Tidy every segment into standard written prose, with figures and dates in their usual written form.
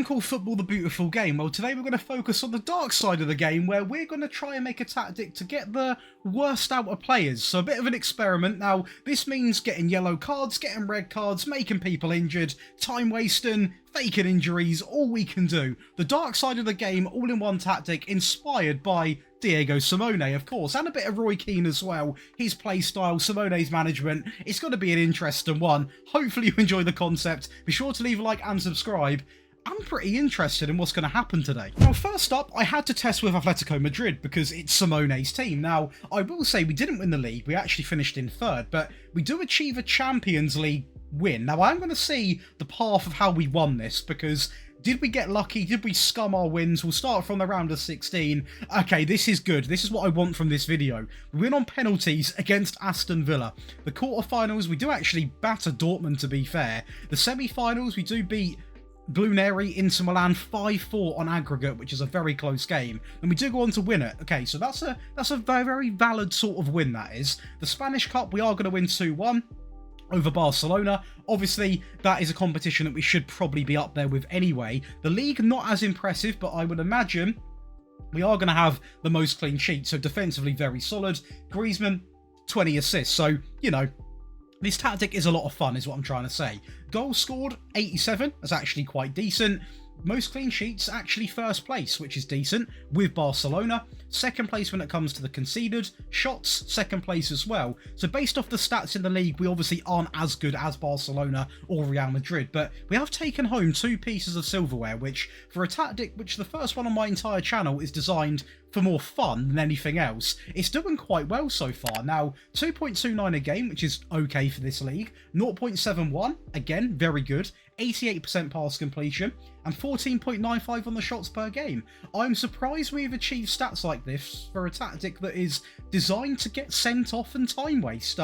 one called Football the Beautiful Game. Well, today we're going to focus on the dark side of the game, where we're going to try and make a tactic to get the worst out of players. So a bit of an experiment. Now, this means getting yellow cards, getting red cards, making people injured, time wasting, faking injuries, all we can do. The dark side of the game, all in one tactic, inspired by Diego Simeone, of course, and a bit of Roy Keane as well. His play style, Simone's management. It's going to be an interesting one. Hopefully you enjoy the concept. Be sure to leave a like and subscribe. I'm pretty interested in what's going to happen today. Now, first up, I had to test with Atletico Madrid because it's Simone's team. Now, I will say we didn't win the league. We actually finished in third, but we do achieve a Champions League win. Now, I'm going to see the path of how we won this, because did we get lucky? Did we scum our wins? We'll start from the round of 16. Okay, this is good. This is what I want from this video. We win on penalties against Aston Villa. The quarterfinals, we do actually batter Dortmund, to be fair. The semi-finals, we do beat Blueneri Inter Milan 5-4 on aggregate, which is a very close game, and we do go on to win it. Okay, so that's a very, very valid sort of win, that is. The Spanish Cup, we are going to win 2-1 over Barcelona. Obviously, that is a competition that we should probably be up there with anyway. The league, not as impressive, but I would imagine we are going to have the most clean sheets, so defensively very solid. Griezmann, 20 assists, so, you know, this tactic is a lot of fun, is what I'm trying to say. Goals scored, 87. That's actually quite decent. Most clean sheets, actually first place, which is decent, with Barcelona. Second place when it comes to the conceded. Shots, second place as well. So based off the stats in the league, we obviously aren't as good as Barcelona or Real Madrid, but we have taken home 2 pieces of silverware, which, for a tactic which the first one on my entire channel is designed for more fun than anything else, it's doing quite well so far. Now, 2.29 a game, which is okay for this league. 0.71, again, very good. 88% pass completion, and 14.95 on the shots per game. I'm surprised we've achieved stats like this for a tactic that is designed to get sent off and time waste.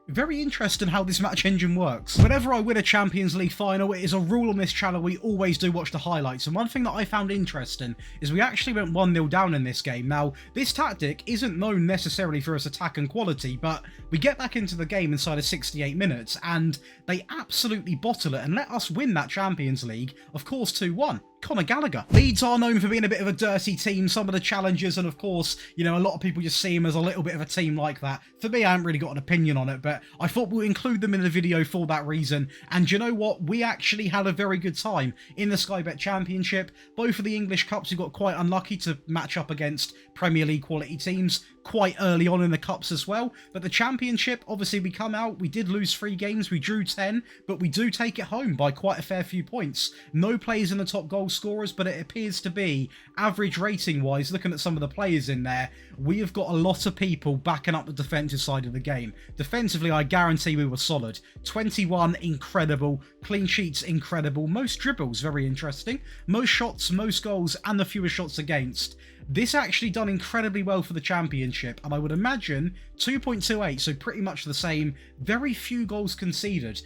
Very interesting how this match engine works. Whenever I win a Champions League final, it is a rule on this channel, we always do watch the highlights. And one thing that I found interesting is we actually went 1-0 down in this game. Now, this tactic isn't known necessarily for its attack and quality, but we get back into the game inside of 68 minutes, and they absolutely bottle it and let us win that Champions League, of course, 2-1. Conor Gallagher. Leeds are known for being a bit of a dirty team, some of the challenges, and of course, you know, a lot of people just see them as a little bit of a team like that. For me, I haven't really got an opinion on it, but I thought we'll include them in the video for that reason. And you know what? We actually had a very good time in the Sky Bet Championship. Both of the English Cups, we got quite unlucky to match up against Premier League quality teams quite early on in the Cups as well. But the Championship, obviously we come out, we did lose 3 games, we drew 10, but we do take it home by quite a fair few points. No players in the top goal scorers, but it appears to be, average rating wise, looking at some of the players in there, we have got a lot of people backing up the defensive side of the game. Defensively, I guarantee we were solid. 21, incredible. Clean sheets, incredible. Most dribbles, very interesting. Most shots, most goals, and the fewest shots against. This actually done incredibly well for the Championship, and I would imagine 2.28, so pretty much the same. Very few goals conceded.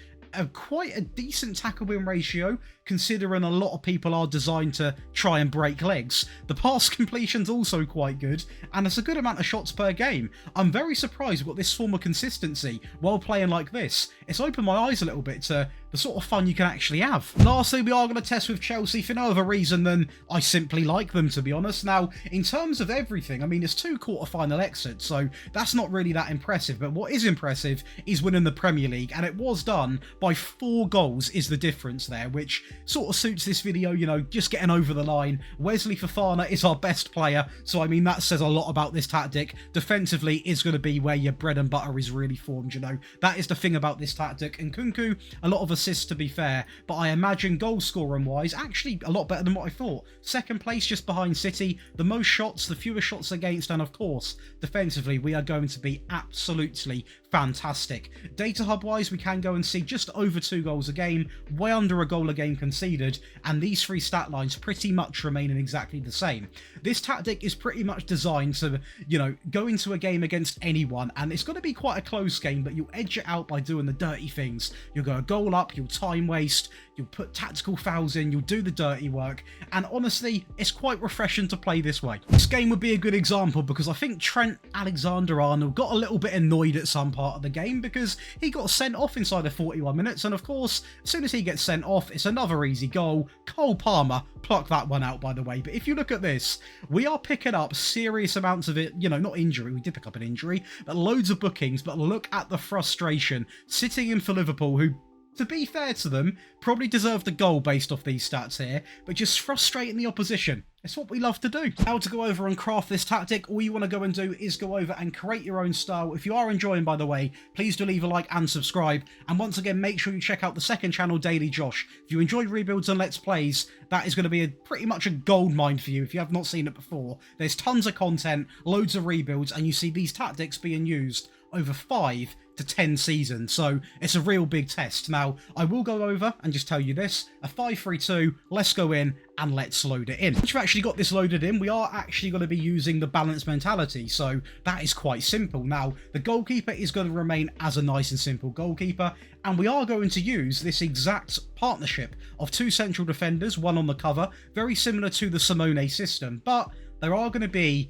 Quite a decent tackle win ratio, considering a lot of people are designed to try and break legs. The pass completion's also quite good, and it's a good amount of shots per game. I'm very surprised we've got this form of consistency while playing like this. It's opened my eyes a little bit to the sort of fun you can actually have. Lastly, we are going to test with Chelsea for no other reason than I simply like them, to be honest. Now, in terms of everything, I mean, it's 2 quarter-final exits, so that's not really that impressive, but what is impressive is winning the Premier League, and it was done by 4 goals is the difference there, which sort of suits this video, you know, just getting over the line. Wesley Fofana is our best player, so I mean, that says a lot about this tactic. Defensively is going to be where your bread and butter is really formed, you know. That is the thing about this tactic. And Kunku, a lot of assists, to be fair, but I imagine goal scoring wise, actually a lot better than what I thought. Second place just behind City, the most shots, the fewest shots against, and of course, defensively, we are going to be absolutely fantastic. Data hub wise, we can go and see just over 2 goals a game, way under a goal a game conceded, and these 3 stat lines pretty much remain in exactly the same. This tactic is pretty much designed to, you know, go into a game against anyone, and it's going to be quite a close game, but you'll edge it out by doing the dirty things. You'll go a goal up, you'll time waste, you'll put tactical fouls in, you'll do the dirty work, and honestly, it's quite refreshing to play this way. This game would be a good example because I think Trent Alexander-Arnold got a little bit annoyed at some part of the game because he got sent off inside of 41 minutes, and of course, as soon as he gets sent off, it's another another easy goal. Cole Palmer, pluck that one out, by the way. But if you look at this, we are picking up serious amounts of it, you know, not injury, we did pick up an injury, but loads of bookings. But look at the frustration sitting in for Liverpool, who, to be fair to them, probably deserved a goal based off these stats here, but just frustrating the opposition. It's what we love to do. How to go over and craft this tactic, all you want to go and do is go over and create your own style. If you are enjoying, by the way, please do leave a like and subscribe. And once again, make sure you check out the second channel, Daily Josh. If you enjoy rebuilds and Let's Plays, that is going to be pretty much a gold mine for you if you have not seen it before. There's tons of content, loads of rebuilds, and you see these tactics being used over 5 to 10 seasons, so it's a real big test. Now, I will go over and just tell you this, a 5-3-2, let's go in and let's load it in. Once you've actually got this loaded in, we are actually going to be using the balanced mentality, so that is quite simple. Now, the goalkeeper is going to remain as a nice and simple goalkeeper, and we are going to use this exact partnership of 2 central defenders, one on the cover, very similar to the Simone system, but there's going to be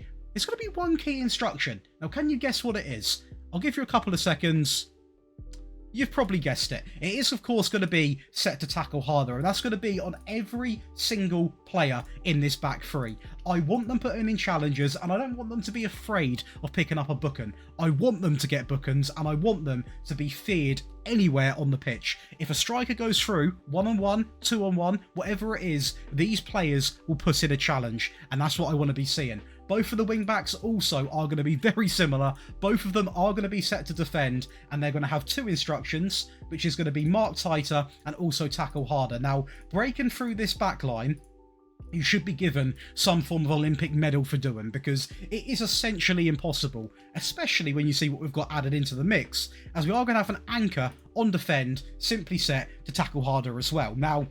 one key instruction. Now, can you guess what it is? I'll give you a couple of seconds. You've probably guessed it. It is, of course, going to be set to tackle harder, and that's going to be on every single player in this back three. I want them putting in challenges, and I don't want them to be afraid of picking up a booking. I want them to get bookings, and I want them to be feared anywhere on the pitch. If a striker goes through 1-on-1, 2-on-1, whatever it is, these players will put in a challenge, and that's what I want to be seeing. Both of the wing-backs also are going to be very similar. Both of them are going to be set to defend, and they're going to have 2 instructions, which is going to be mark tighter and also tackle harder. Now, breaking through this back line, you should be given some form of Olympic medal for doing, because it is essentially impossible, especially when you see what we've got added into the mix, as we are going to have an anchor on defend, simply set to tackle harder as well. Now,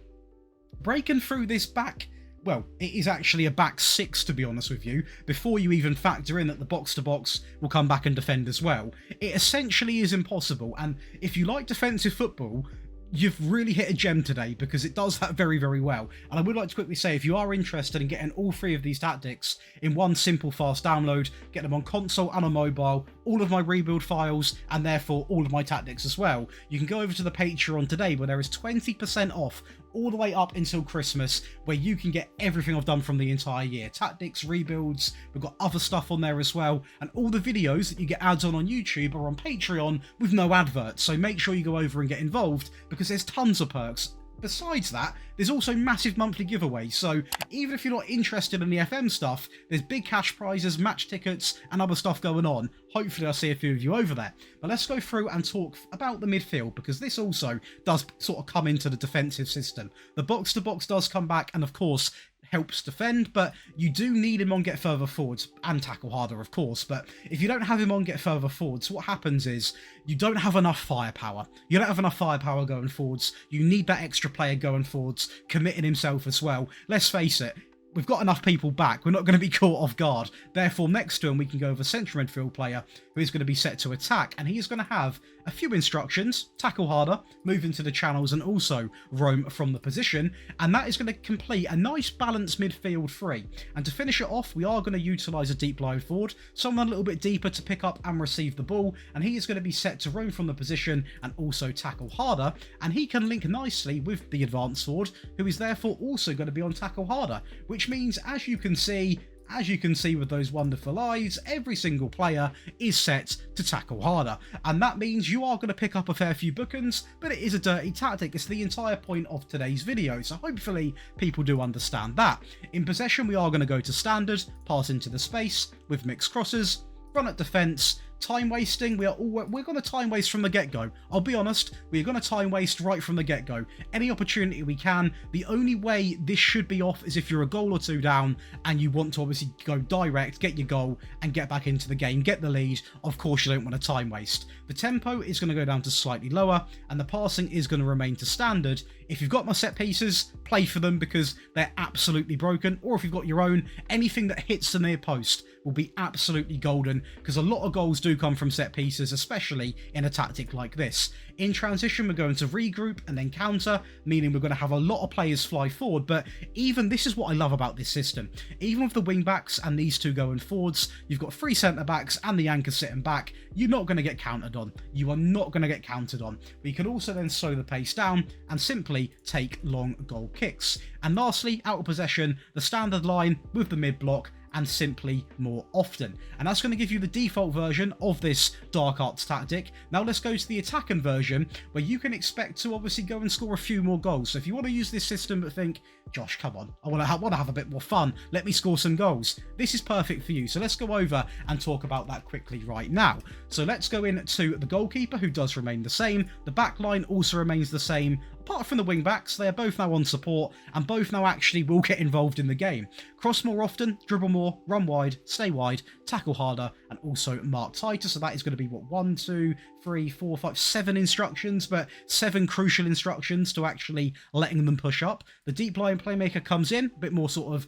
breaking through this back, well, it is actually a back 6, to be honest with you, before you even factor in that the box-to-box will come back and defend as well. It essentially is impossible, and if you like defensive football, you've really hit a gem today, because it does that very, very well. And I would like to quickly say, if you are interested in getting all 3 of these tactics in one simple, fast download, get them on console and on mobile, all of my rebuild files, and therefore all of my tactics as well, you can go over to the Patreon today, where there is 20% off all the way up until Christmas, where you can get everything I've done from the entire year. Tactics, rebuilds, we've got other stuff on there as well, and all the videos that you get ads on YouTube are on Patreon with no adverts, so make sure you go over and get involved, because there's tons of perks. Besides that, there's also massive monthly giveaways, so even if you're not interested in the FM stuff, there's big cash prizes, match tickets, and other stuff going on. Hopefully I'll see a few of you over there. But let's go through and talk about the midfield, because this also does sort of come into the defensive system. The box-to-box does come back, and of course, helps defend, but you do need him on get further forwards and tackle harder, of course. But if you don't have him on get further forwards, what happens is you don't have enough firepower. You don't have enough firepower going forwards. You need that extra player going forwards, committing himself as well. Let's face it, we've got enough people back. We're not going to be caught off guard. Therefore, next to him, we can go with a central midfield player who is going to be set to attack, and he is going to have a few instructions: tackle harder, move into the channels, and also roam from the position. And that is going to complete a nice balanced midfield 3. And to finish it off, we are going to utilise a deep line forward, someone a little bit deeper to pick up and receive the ball, and he is going to be set to roam from the position and also tackle harder. And he can link nicely with the advanced forward, who is therefore also going to be on tackle harder, which means, as you can see with those wonderful eyes, every single player is set to tackle harder. And that means you are going to pick up a fair few bookings, but it is a dirty tactic. It's the entire point of today's video, so hopefully people do understand that. In possession, we are going to go to standard, pass into the space with mixed crosses, run at defence. Time wasting, we're going to time waste from the get-go. I'll be honest, we're going to time waste right from the get-go. Any opportunity we can. The only way this should be off is if you're a goal or 2 down and you want to obviously go direct, get your goal and get back into the game, get the lead. Of course, you don't want to time waste. The tempo is going to go down to slightly lower, and the passing is going to remain to standard. If you've got my set pieces, play for them, because they're absolutely broken. Or if you've got your own, anything that hits the near post will be absolutely golden, because a lot of goals do do come from set pieces, especially in a tactic like this. In transition, we're going to regroup and then counter, meaning we're going to have a lot of players fly forward, but even this is what I love about this system. Even with the wing backs and these two going forwards, you've got 3 centre backs and the anchor sitting back, you're not going to get countered on. You are not going to get countered on. But you can also then slow the pace down and simply take long goal kicks. And lastly, out of possession, the standard line with the mid block, and simply more often. And that's going to give you the default version of this Dark Arts tactic. Now let's go to the attacking version, where you can expect to obviously go and score a few more goals. So if you want to use this system but think, Josh, come on, I want to have a bit more fun, let me score some goals, this is perfect for you. So let's go over and talk about that quickly right now. So let's go into the goalkeeper, who does remain the same. The back line also remains the same, apart from the wing backs. They're both now on support, and both now actually will get involved in the game. Cross more often, dribble more, run wide, stay wide, tackle harder, and also mark tighter. So that is going to be what, 1, 2, 3, 4, 5, 7 instructions, but 7 crucial instructions to actually letting them push up. The deep line playmaker comes in, a bit more sort of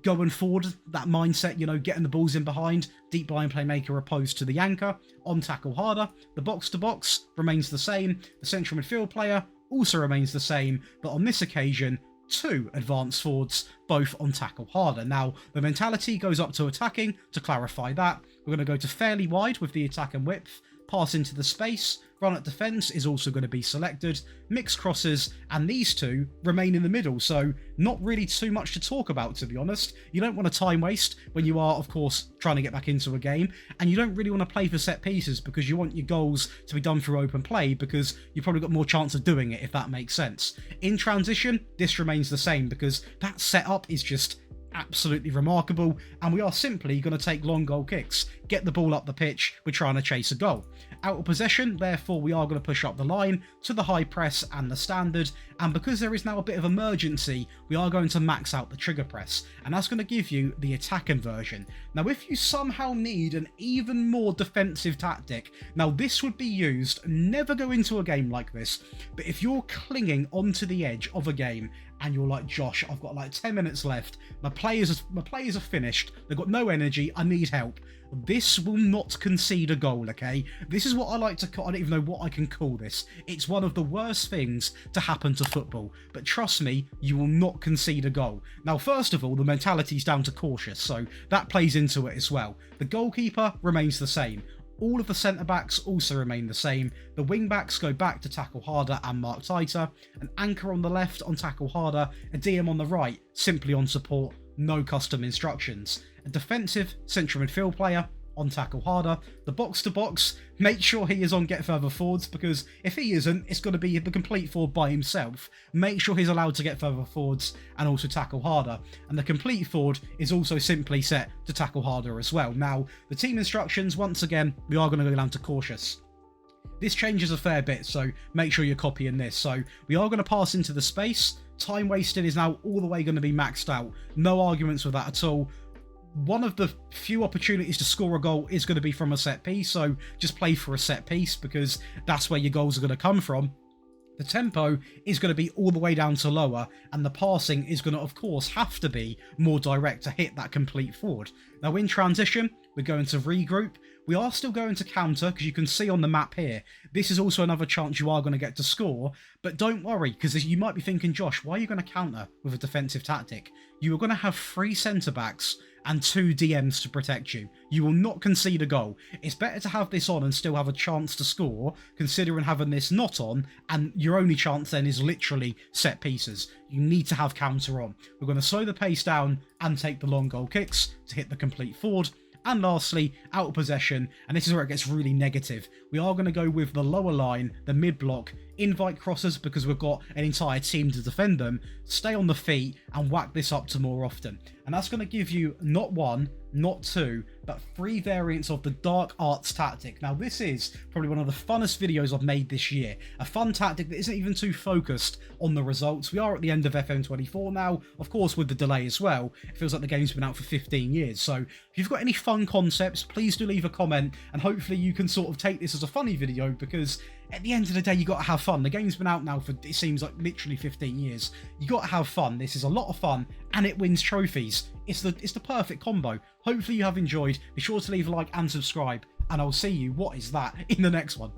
going forward, that mindset, you know, getting the balls in behind. Deep line playmaker opposed to the anchor. On tackle harder. The box to box remains the same. The central midfield player also remains the same, but on this occasion, 2 advanced forwards, both on tackle harder. Now, the mentality goes up to attacking. To clarify that, we're going to go to fairly wide with the attack and width, pass into the space, run at defence is also going to be selected, mixed crosses, and these 2 remain in the middle, so not really too much to talk about, to be honest. You don't want to time waste when you are, of course, trying to get back into a game, and you don't really want to play for set pieces because you want your goals to be done through open play, because you've probably got more chance of doing it, if that makes sense. In transition, this remains the same because that setup is just absolutely remarkable, and we are simply going to take long goal kicks, get the ball up the pitch, we're trying to chase a goal. Out of possession, therefore we are going to push up the line to the high press and the standard, and because there is now a bit of emergency, we are going to max out the trigger press, and that's going to give you the attacking version. Now if you somehow need an even more defensive tactic, now this would be used, never go into a game like this, but if you're clinging onto the edge of a game and you're like, Josh, I've got like 10 minutes left, my players are finished, they've got no energy, I need help. This will not concede a goal, okay? This is what I like to call, I don't even know what I can call this. It's one of the worst things to happen to football, but trust me, you will not concede a goal. Now, first of all, the mentality's down to cautious, so that plays into it as well. The goalkeeper remains the same. All of the centre-backs also remain the same. The wing-backs go back to tackle harder and mark tighter. An anchor on the left on tackle harder. A DM on the right, simply on support, no custom instructions. A defensive central midfield player on tackle harder. The box-to-box, make sure he is on get further forwards, because if he isn't, it's going to be the complete forward by himself. Make sure he's allowed to get further forwards and also tackle harder. And the complete forward is also simply set to tackle harder as well. Now, the team instructions, once again, we are going to go down to cautious. This changes a fair bit, so make sure you're copying this. So we are going to pass into the space. Time wasted is now all the way going to be maxed out. No arguments with that at all. One of the few opportunities to score a goal is going to be from a set piece, so just play for a set piece because that's where your goals are going to come from. The tempo is going to be all the way down to lower, and the passing is going to, of course, have to be more direct to hit that complete forward. Now, in transition, we're going to regroup. We are still going to counter, because you can see on the map here, this is also another chance you are going to get to score, but don't worry, because you might be thinking, Josh, why are you going to counter with a defensive tactic? You are going to have 3 centre-backs and 2 DMs to protect you. You will not concede a goal. It's better to have this on and still have a chance to score, considering having this not on, and your only chance then is literally set pieces. You need to have counter on. We're going to slow the pace down and take the long goal kicks to hit the complete forward. And lastly, out of possession, and this is where it gets really negative, we are going to go with the lower line, the mid-block, invite crosses because we've got an entire team to defend them, stay on the feet and whack this up to more often. And that's going to give you not 1, not 2, but 3 variants of the Dark Arts tactic. Now this is probably one of the funnest videos I've made this year. A fun tactic that isn't even too focused on the results. We are at the end of FM24 now, of course with the delay as well. It feels like the game's been out for 15 years. So if you've got any fun concepts, please do leave a comment and hopefully you can sort of take this as a funny video, because at the end of the day, you got to have fun. The game's been out now for, it seems like, literally 15 years. You got to have fun. This is a lot of fun, and it wins trophies. It's the perfect combo. Hopefully you have enjoyed. Be sure to leave a like and subscribe, and I'll see you, what is that, in the next one.